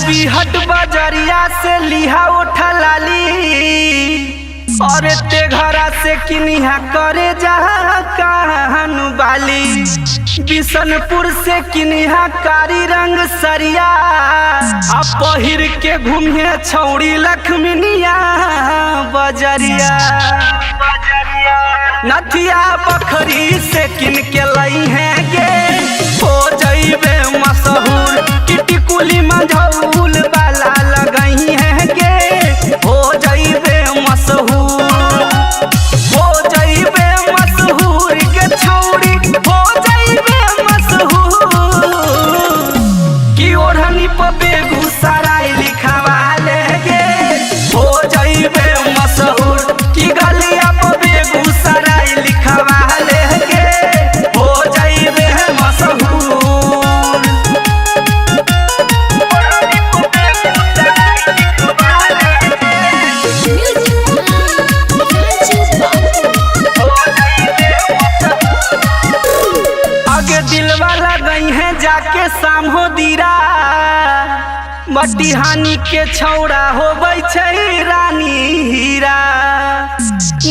बिहट बजरिया से लिहा उठा लाली और ते घरा से किनिहा करे जहा कहनु बाली। बिशनपुर से किनिहा कारी रंग सरिया आ पहिर के घूमिए छौड़ी लक्ष्मीनिया बजरिया। नथिया बखरी से किन के लई है गे हो जइबे मशहूर। टिकुली मंझौल वाला लगई है गे हो जइबे मशहूर। हो जइबे मशहूर के छौड़ी हो जइबे मशहूर। की ओढ़नी पर बेगूसराय लिखावा ले गे हो जइबे मशहूर। की गलिया पर बेगूसराय लिखावा ले गे हो जइबे मशहूर। दिलवाला गई है जाके शाम हो दीरा मटिहानी के छौड़ा हो रानी हीरा।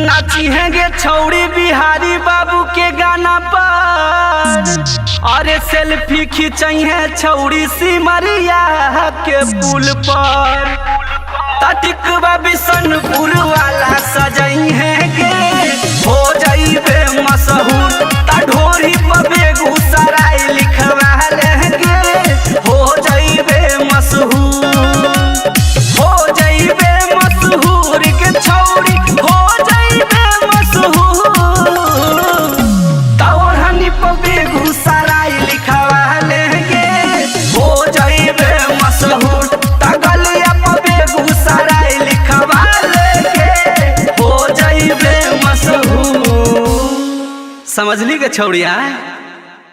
नाची है गे छौड़ी बिहारी बाबू के गाना पर। अरे सेल्फी खींचई है छौड़ी सिमरिया के पुल पर। तटिकवा बिशनपुर वाला सजई है गे हो जइबे मशहूर। ढोरी पर बेगूसराय लिखवा लेंगे हो जइबे मशहूर। हो जइबे मशहूर के छौड़ी हो जइबे मशहूर। तोहनी पर बेगूसराय लिखवा लेंगे हो जइबे मशहूर। तगलिया पर बेगूसराय लिखवा लेंगे हो जइबे मशहूर। समझली के छौड़िया।